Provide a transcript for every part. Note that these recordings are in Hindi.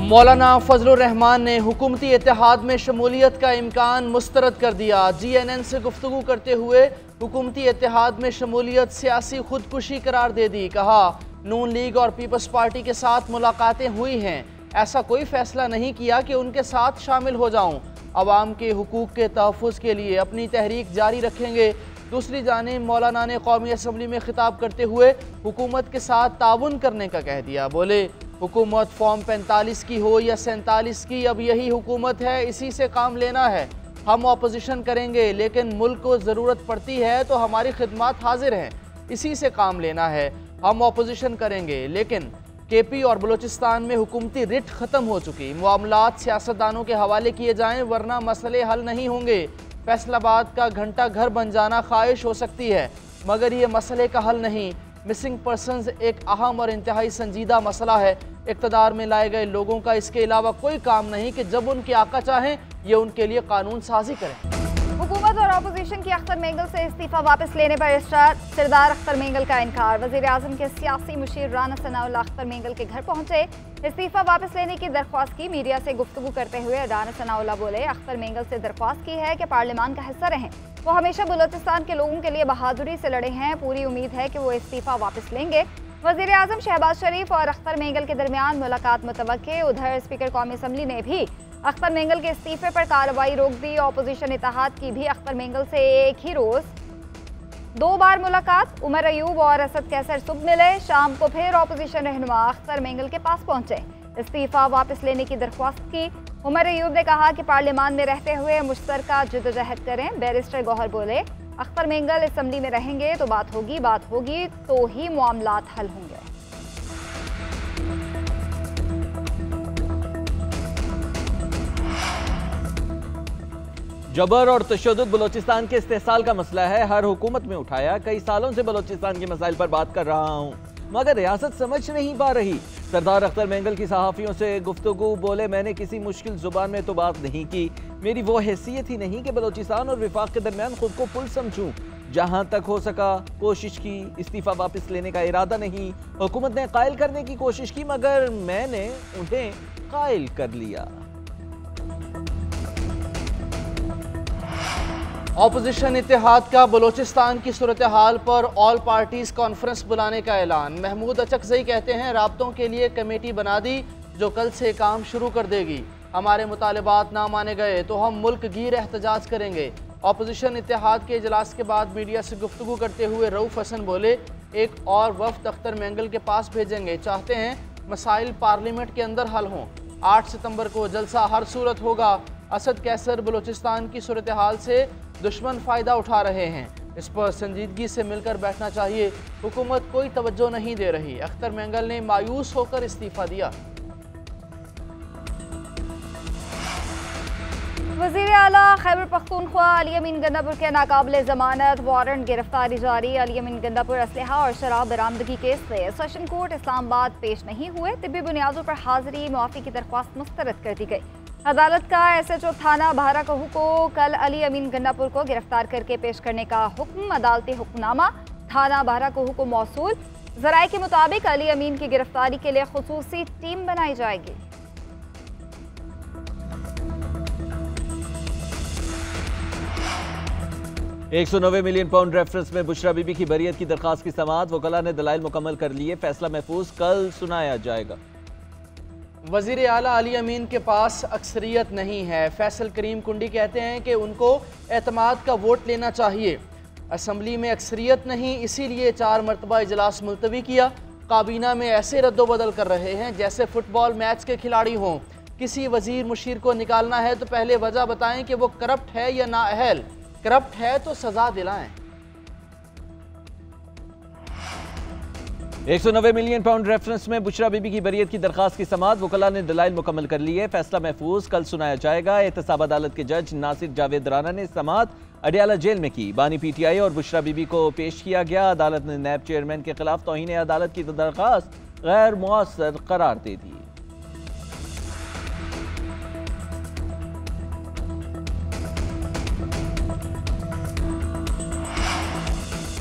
मौलाना फजलुर रहमान ने हुकूमती इत्तेहाद में शमूलियत का इम्कान मुस्तरद कर दिया। GNN से गुफ्तगू करते हुए हुकूमती इत्तेहाद में शमूलियत सियासी खुदकुशी करार दे दी। कहा, नून लीग और पीपल्स पार्टी के साथ मुलाकातें हुई हैं, ऐसा कोई फैसला नहीं किया कि उनके साथ शामिल हो जाऊं। अवाम के हुकूक के तहफ़्फ़ुज़ के लिए अपनी तहरीक जारी रखेंगे। दूसरी जानिब मौलाना ने कौमी असम्बली में खिताब करते हुए हुकूमत के साथ ताउन करने का कह दिया। बोले, हुकूमत फॉर्म 45 की हो या 47 की, अब यही हुकूमत है, इसी से काम लेना है। हम अपोजिशन करेंगे, लेकिन मुल्क को ज़रूरत पड़ती है तो हमारी खिदमत हाजिर हैं, इसी से काम लेना है। हम अपोजिशन करेंगे, लेकिन KP और बलूचिस्तान में हुकूमती रिट ख़त्म हो चुकी। मामलात सियासतदानों के हवाले किए जाएँ, वरना मसले हल नहीं होंगे। फैसलाबाद का घंटा घर बन जाना ख्वाहिश हो सकती है, मगर ये मसले का हल नहीं। मिसिंग पर्सनस एक अहम और इंतहाई संजीदा मसला है। इक़्तिदार में लाए गए लोगों का इसके अलावा कोई काम नहीं कि जब उनके आका चाहें ये उनके लिए कानून साजी करें। हुकूमत और अपोजिशन की अख्तर मेंगल से इस्तीफा वापस लेने पर सरदार अख्तर मेंगल का इनकार। वज़ीर आज़म के सियासी मुशीर राना सनाउल्लाह अख्तर मेंगल के घर पहुंचे। इस्तीफा वापस लेने की दरख्वास्त की। मीडिया से गुफ्तगू करते हुए राना सनाउल्लाह बोले, अख्तर मेंगल से दरख्वास्त की है कि पार्लियामान का हिस्सा रहें। वो हमेशा बलूचिस्तान के लोगों के लिए बहादुरी से लड़े हैं। पूरी उम्मीद है कि वो इस्तीफा वापस लेंगे। वज़ीर आज़म शहबाज शरीफ और अख्तर मेंगल के दरमियान मुलाकात मुतवक्के। उधर स्पीकर कौमी असम्बली ने भी अख्तर मेंगल के इस्तीफे पर कार्रवाई रोक दी। अपोजिशन इत्तेहाद की भी अख्तर मेंगल से एक ही रोज 2 बार मुलाकात। उमर अयूब और असद कैसर सुबह मिले। शाम को फिर अपोजिशन रहनुमा अख्तर मेंगल के पास पहुंचे, इस्तीफा वापस लेने की दरख्वास्त की। उमर अयूब ने कहा कि पार्लियामान में रहते हुए मुश्तरका जद्दोजहद करें। बैरिस्टर गौहर बोले, अख्तर मेंगल असम्बली में रहेंगे तो बात होगी तो ही मामलात हल होंगे। जबर और तशद्दुद बलोचिस्तान के इस्तेहसाल का मसला है, हर हुकूमत में उठाया। कई सालों से बलोचिस्तान के मसाइल पर बात कर रहा हूँ, मगर रियासत समझ नहीं पा रही। सरदार अख्तर मेंगल की सहाफ़ियों से गुफ्तगू। बोले, मैंने किसी मुश्किल जुबान में तो बात नहीं की, मेरी वो हैसियत ही नहीं कि बलोचिस्तान और विफाक के दरमियान खुद को पुल समझूं। जहाँ तक हो सका कोशिश की, इस्तीफा वापस लेने का इरादा नहीं। हुकूमत ने कायल करने की कोशिश की, मगर मैंने उन्हें कायल कर लिया। अपोजिशन इत्तेहाद का बलूचिस्तान की सूरत हाल पर ऑल पार्टीज कॉन्फ्रेंस बुलाने का ऐलान। महमूद अचकज़ई कहते हैं, राब्तों के लिए कमेटी बना दी जो कल से काम शुरू कर देगी। हमारे मुतालिबात ना माने गए तो हम मुल्क गिर एहतजाज करेंगे। अपोजिशन इत्तेहाद के इजलास के बाद मीडिया से गुफ्तगू करते हुए रऊफ हसन बोले, एक और वफ्द अख्तर मेंगल के पास भेजेंगे। चाहते हैं मसाइल पार्लियामेंट के अंदर हल हों। 8 सितंबर को जलसा हर सूरत होगा। असद कैसर बलूचिस्तान की सूरत हाल से दुश्मन फ़ायदा उठा रहे हैं, इस पर संजीदगी से मिलकर बैठना चाहिए। हुकूमत कोई तवज्जो नहीं दे रही। अख्तर मेंगल ने मायूस होकर इस्तीफ़ा दिया। वज़ीर आला खैबर पख्तूनख्वा अली अमीन गंडापुर के नाकाबिले ज़मानत वारंट गिरफ्तारी जारी। अली अमीन गंडापुर असलहा और शराब बरामदगी केस से सेशन कोर्ट इस्लामाबाद पेश नहीं हुए। तिब्बी बुनियादों पर हाजिरी मुआफ़ी की दरख्वास्त मुस्तरद कर दी गई। अदालत का SHO थाना बहारा कहू को कल अली अमीन गंडापुर को गिरफ्तार करके पेश करने का हुक्म। अदालती हुक्मनामा थाना बहारा कहू को मौसूल। ज़राए के मुताबिक अली अमीन की गिरफ्तारी के लिए खुसूसी टीम बनाई जाएगी। £190 मिलियन रेफरेंस में बुशरा बीबी की बरियत की दरखास्त की समाअत। वकला ने दलाइल मुकम्मल कर लिए। फैसला महफूज कल सुनाया जाएगा। वज़ीर आला अली अमीन के पास अक्सरियत नहीं है। फैसल करीम कुंडी कहते हैं कि उनको एतमाद का वोट लेना चाहिए। असम्बली में अक्सरियत नहीं, इसीलिए 4 मरतबा इजलास मुलतवी किया। काबीना में ऐसे रद्दोबदल कर रहे हैं जैसे फुटबॉल मैच के खिलाड़ी हों। किसी वजीर मुशीर को निकालना है तो पहले वजह बताएं कि वो करप्ट है या नाअहल। करप्ट है तो सजा दिलाएं। £190 मिलियन रेफरेंस में बुशरा बीबी की बरियत की दरखास्त की समाअत। वकला ने दलाइल मुकम्मल कर लिए। फैसला महफूज कल सुनाया जाएगा। एहतसाब अदालत के जज नासिर जावेद राना ने समाअत अडियाला जेल में की। बानी PTI और बुशरा बीबी को पेश किया गया। अदालत ने नैब चेयरमैन के खिलाफ तौहीन अदालत की दरखास्त गैर मुअस्सर करार दे दी।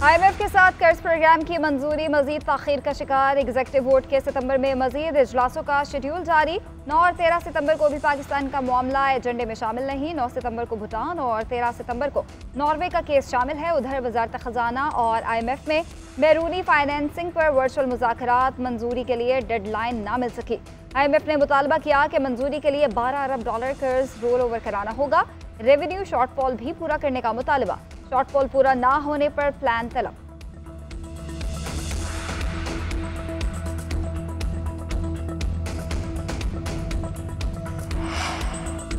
IMF के साथ कर्ज प्रोग्राम की मंजूरी मजीद ताखीर का शिकार। एग्जीक्यूटिव बोर्ड के सितंबर में मजीद इजलासों का शेड्यूल जारी। 9 और 13 सितंबर को भी पाकिस्तान का मामला एजेंडे में शामिल नहीं। 9 सितंबर को भूटान और 13 सितंबर को नॉर्वे का केस शामिल है। उधर वजारत खजाना और IMF में बैरूनी फाइनेंसिंग पर वर्चुअल मुज़ाकरात मंजूरी के लिए डेडलाइन ना मिल सकी। IMF ने मुतालबा किया कि मंजूरी के लिए $12 अरब कर्ज रोल ओवर कराना होगा। रेवेन्यू शॉर्टफॉल भी पूरा करने का मुतालबा। शॉर्टफॉल पूरा ना होने पर प्लान तलब।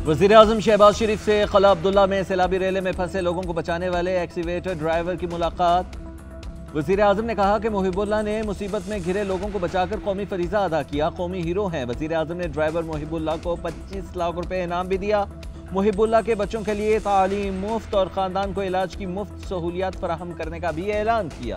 वज़ीर आज़म शहबाज शरीफ से क़ला अब्दुल्ला में सैलाबी रेले में फंसे लोगों को बचाने वाले एक्सीवेटर ड्राइवर की मुलाकात। वज़ीर आज़म ने कहा कि मुहिबुल्लाह ने मुसीबत में घिरे लोगों को बचाकर कौमी फरीज़ा अदा किया, कौमी हीरो हैं। वज़ीर आज़म ने ड्राइवर मुहिबुल्लाह को 25 लाख रुपए इनाम भी दिया। मुहिबुल्लाह के बच्चों के लिए तालीम मुफ्त और ख़ानदान को इलाज की मुफ्त सहूलियात फराहम करने का भी ऐलान किया।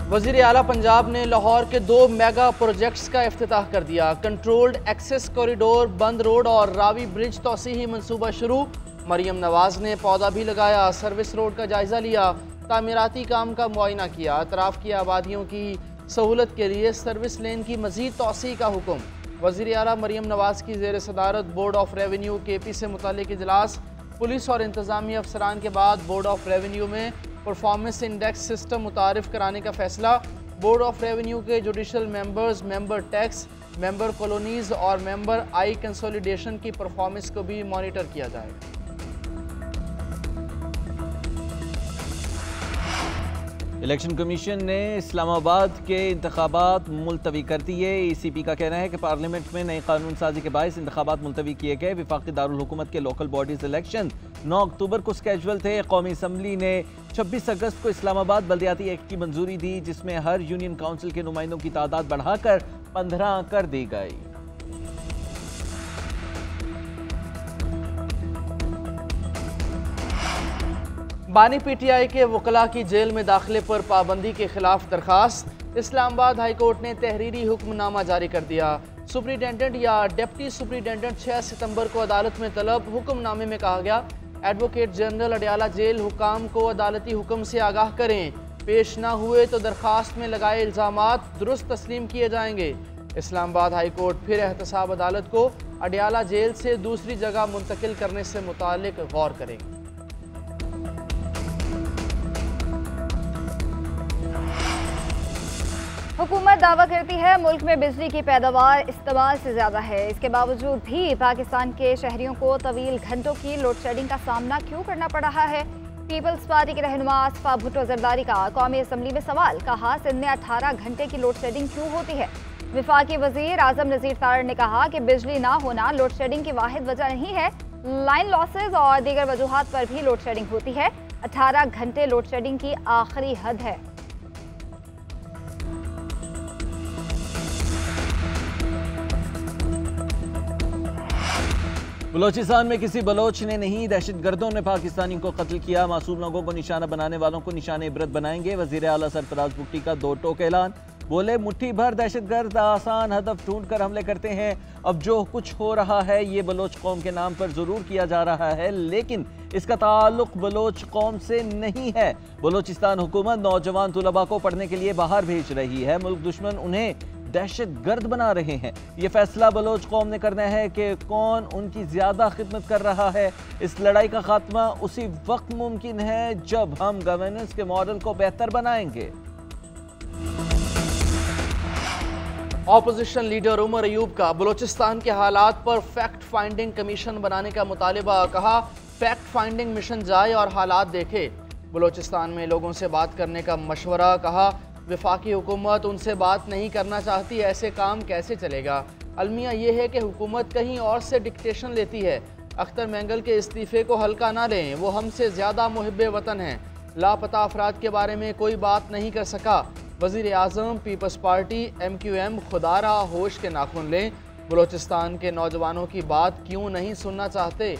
वज़ीर आला पंजाब ने लाहौर के 2 मेगा प्रोजेक्ट्स का इफ्तिताह कर दिया। कंट्रोल्ड एक्सेस कॉरिडोर, बंद रोड और रावी ब्रिज तोसीही मनसूबा शुरू। मरियम नवाज ने पौधा भी लगाया, सर्विस रोड का जायजा लिया, तामीराती काम का मुआयना किया। अतराफ की आबादियों की सहूलत के लिए सर्विस लेन की मज़ीद तोसी का हुक्म। वज़ीर आला मरियम नवाज की ज़ेर सदारत बोर्ड ऑफ रेवेन्यू KP से मुतालिक इजलास। पुलिस और इंतज़ामी अफसरान के बाद बोर्ड ऑफ रेवेन्यू में परफॉर्मेंस इंडेक्स सिस्टम मुतारिफ कराने का फैसला। बोर्ड ऑफ रेवेन्यू के judicial members, member tax, member colonies और मेंबर आई कंसोलिडेशन की परफॉर्मेंस को भी मॉनिटर किया जाएगा। इलेक्शन कमीशन ने इस्लामाबाद के इंतखाबात मुलतवी कर दिए। ECP का कहना है कि पार्लियामेंट में नई कानून साजी के बायस इंतखाबात मुलतवी किए गए। वफाकी दारुल हुकूमत के लोकल बॉडीज इलेक्शन 9 अक्टूबर को स्केजुअल थे। कौमी असम्बली ने 26 अगस्त को इस्लामाबाद बल्दियाती एक्ट की मंजूरी दी, जिसमें हर यूनियन काउंसिल के नुमाइंदों की तादाद बढ़ाकर 15 कर दी गई। बानी PTI के वकला की जेल में दाखिले पर पाबंदी के खिलाफ दरखास्त। इस्लामाबाद हाई कोर्ट ने तहरीरी हुक्मनामा जारी कर दिया। सुप्रिटेंडेंट या डिप्टी सुप्रिटेंडेंट 6 सितंबर को अदालत में तलब। हुक्मनामे में कहा गया एडवोकेट जनरल अडियाला जेल हुकाम को अदालती हुक्म से आगाह करें, पेश ना हुए तो दरखास्त में लगाए इल्ज़ामात दुरुस्त तस्लीम किए जाएंगे। इस्लामाबाद हाई कोर्ट फिर एहतसाब अदालत को अडियाला जेल से दूसरी जगह मुंतकिल करने से मुतालिक गौर करेगी। हुकूमत दावा करती है मुल्क में बिजली की पैदावार इस्तेमाल से ज़्यादा है। इसके बावजूद भी पाकिस्तान के शहरियों को तवील घंटों की लोड शेडिंग का सामना क्यों करना पड़ रहा है। पीपल्स पार्टी के रहनुमा आसफा भुट्टो जरदारी का कौमी असम्बली में सवाल। कहा सिंध में 18 घंटे की लोड शेडिंग क्यों होती है। वफाकी वजीर आजम नज़ीर तारड़ ने कहा कि बिजली ना होना लोड शेडिंग की वाहिद वजह नहीं है, लाइन लॉसेज और दीगर वजूहात पर भी लोड शेडिंग होती है। 18 घंटे लोड शेडिंग की आखिरी हद है। बलोचिस्तान में किसी बलोच ने नहीं, दहशतगर्दों ने पाकिस्तानी को कत्ल किया। मासूम लोगों को निशाना बनाने वालों को निशाने इबरत बनाएंगे। वजीर आला सरफराज भुट्टी का 2 टोक ऐलान। बोले मुट्ठी भर दहशतगर्द आसान हदफ ढूंढ कर हमले करते हैं। अब जो कुछ हो रहा है ये बलोच कौम के नाम पर जरूर किया जा रहा है, लेकिन इसका ताल्लुक बलोच कौम से नहीं है। बलोचिस्तान हुकूमत नौजवान तुलबा को पढ़ने के लिए बाहर भेज रही है। मुल्क दुश्मन उन्हें दहशतगर्द बना रहे हैं। ये फैसला बलोच कौम ने करना है कि कौन उनकी ज्यादा खिदमत कर रहा है। इस लड़ाई का खात्मा उसी वक्त मुमकिन है जब हम गवर्नेंस के मॉडल को बेहतर बनाएंगे। ऑपोजिशन लीडर उमर अयूब का बलोचिस्तान के हालात पर फैक्ट फाइंडिंग कमीशन बनाने का मुतालिबा। कहा फैक्ट फाइंडिंग मिशन जाए और हालात देखे। बलोचिस्तान में लोगों से बात करने का मशवरा। कहा वफाकी हुकूमत उनसे बात नहीं करना चाहती, ऐसे काम कैसे चलेगा। अलमिया ये है कि हुकूमत कहीं और से डिक्टेशन लेती है। अख्तर मेंगल के इस्तीफ़े को हल्का ना लें, वो हमसे ज़्यादा मुहिब्बे वतन हैं। लापता अफराद के बारे में कोई बात नहीं कर सका। वज़ीर आज़म पीपल्स पार्टी MQM खुदारा होश के नाखून लें। बलोचिस्तान के नौजवानों की बात क्यों नहीं सुनना चाहते।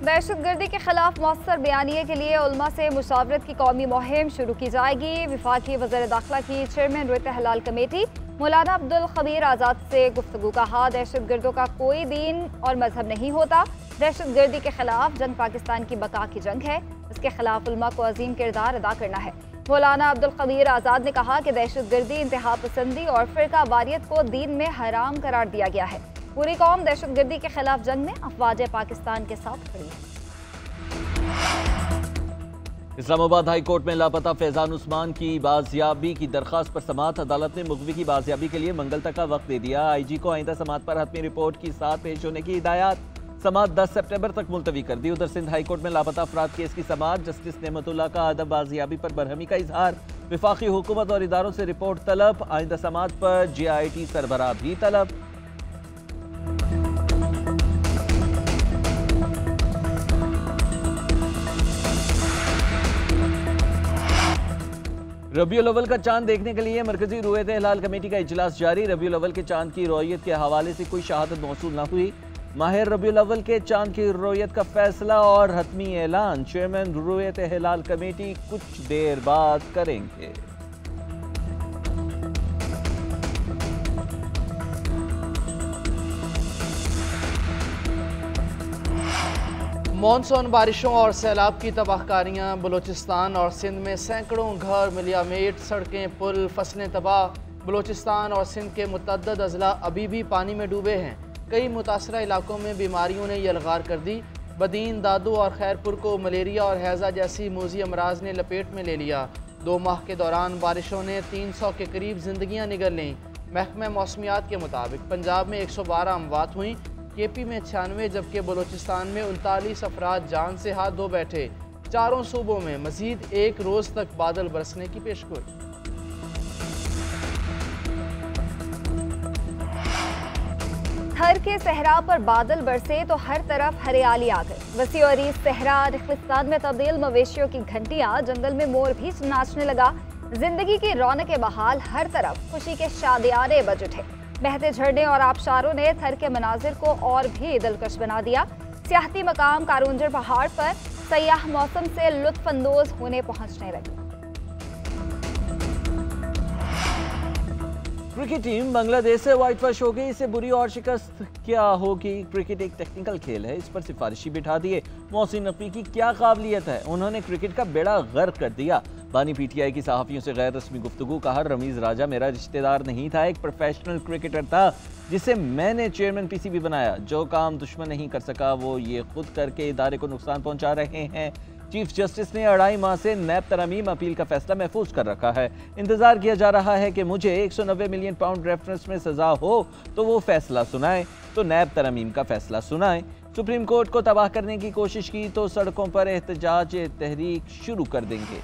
दहशतगर्दी के खिलाफ मौसर बयानिए के लिए उलमा से मुशावरत की कौमी मुहिम शुरू की जाएगी। वफाकी वज़ीर दाखिला की चेयरमैन रोयत हलाल कमेटी मौलाना अब्दुल खबीर आज़ाद से गुफ्तगू। कहा, दहशतगर्दों का कोई दीन और मजहब नहीं होता। दहशतगर्दी के खिलाफ जंग पाकिस्तान की बका की जंग है। इसके खिलाफ उलमा को अजीम किरदार अदा करना है। मौलाना अब्दुल खबीर आज़ाद ने कहा कि दहशतगर्दी, इंतहा पसंदी और फिरका वारियत को दीन में हराम करार दिया गया है। पूरी कौम दहशतगर्दी के खिलाफ जंग में अफवाज पाकिस्तान के साथ खड़ी है। इस्लामाबाद हाई कोर्ट में लापता फैजान उस्मान की बाजियाबी की दरखास्त पर समाअत अदालत ने मुखबी की बाजियाबी के लिए मंगल तक का वक्त दे दिया। IG को आइंदा समाअत पर हतमी रिपोर्ट की साथ पेश होने की हिदायत। समाअत 10 सितंबर तक मुलतवी कर दी। उधर सिंध हाई कोर्ट में लापता अफराद केस की समाअत। जस्टिस नेमतुल्लाह का अदब बाजियाबी पर बरहमी का इजहार। वफाकी हुकूमत और इदारों से रिपोर्ट तलब। आइंदा समाअत पर GIT सरबराह भी तलब। रबीउल अव्वल का चांद देखने के लिए मरकजी रुयत हिलाल कमेटी का इजलास जारी। रबीउल अव्वल के चांद की रोयत के हवाले से कोई शहादत मौसूल न हुई। माहिर रबीउल अव्वल के चांद की रोयत का फैसला और हतमी ऐलान चेयरमैन रुयत हिलाल कमेटी कुछ देर बाद करेंगे। मॉनसून बारिशों और सैलाब की तबाहकारियाँ। बलूचिस्तान और सिंध में सैकड़ों घर मिलियामेट, सड़कें, पुल, फसलें तबाह। बलूचिस्तान और सिंध के मुतअद्दिद अजला अभी भी पानी में डूबे हैं। कई मुतासरा इलाकों में बीमारियों ने यलगार कर दी। बदीन, दादू और खैरपुर को मलेरिया और हैज़ा जैसी मूजी अमराज ने लपेट में ले लिया। 2 माह के दौरान बारिशों ने 300 के करीब जिंदगियाँ निगल लीं। महकमा मौसमियात के मुताबिक पंजाब में 112 अमवात हुई, KP में 96, जबकि बलूचिस्तान में 39 अफराद जान से हाथ धो बैठे। चारों सूबों में मजीद 1 रोज़ तक बादल बरसने की पेशगोई। थर के सहरा पर बादल बरसे तो हर तरफ हरियाली आ गई। वसी और सहरा रेगिस्तान में तब्दील मवेशियों की घंटियां, जंगल में मोर भी नाचने लगा। जिंदगी की रौनक बहाल, हर तरफ खुशी के शादियाने बज उठे। बहते झरने और आबशारों ने थर के मनाजिर को और भी दिलकश बना दिया। सियाहती मकाम कारूंजर पहाड़ पर सयाह मौसम से लुत्फानंदोज होने पहुंचने लगे। क्रिकेट टीम बांग्लादेश से व्हाइट वॉश हो गई। इससे बुरी और शिकस्त क्या होगी। क्रिकेट एक टेक्निकल खेल है, इस पर सिफारिशी बिठा दिए। मोहसिन नकवी की क्या काबिलियत है, उन्होंने क्रिकेट का बेड़ा गर्क कर दिया। बानी PTI की सहाफ़ियों से गैर रस्मी गुफ्तगू। कहा, रमीज़ राजा मेरा रिश्तेदार नहीं था, एक प्रोफेशनल क्रिकेटर था जिसे मैंने चेयरमैन PCB बनाया। जो काम दुश्मन नहीं कर सका वो ये खुद करके इदारे को नुकसान पहुंचा रहे हैं। चीफ जस्टिस ने 2.5 माह से नैब तरमीम अपील का फैसला महफूज कर रखा है। इंतजार किया जा रहा है कि मुझे 190 मिलियन पाउंड रेफरेंस में सजा हो तो वो फैसला सुनाए, तो नैब तरमीम का फैसला सुनाए। सुप्रीम कोर्ट को तबाह करने की कोशिश की तो सड़कों पर एहतजाज तहरीक शुरू कर देंगे।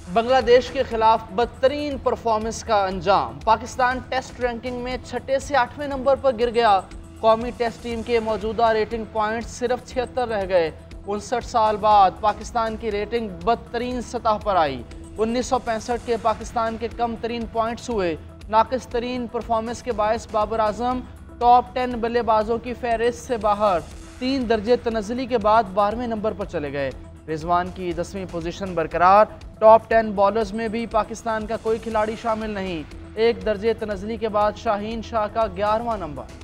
बांग्लादेश के खिलाफ बदतरीन परफॉर्मेंस का अंजाम। पाकिस्तान टेस्ट रैंकिंग में 6 से 8वें नंबर पर गिर गया। कौमी टेस्ट टीम के मौजूदा रेटिंग पॉइंट्स सिर्फ 76 रह गए। 59 साल बाद पाकिस्तान की रेटिंग बदतरीन सतह पर आई। 1965 के पाकिस्तान के कम तरीन पॉइंट्स हुए। नाकिस तरीन परफॉर्मेंस के बायस बाबर आजम टॉप 10 बल्लेबाजों की फहरिस्त से बाहर। 3 दर्जे तनज़्ज़ुली के बाद 12वें नंबर पर चले गए। रिजवान की 10वीं पोजीशन बरकरार। टॉप 10 बॉलर्स में भी पाकिस्तान का कोई खिलाड़ी शामिल नहीं। 1 दर्जे तनज़्ज़ुली के बाद शाहीन शाह का 11वां नंबर।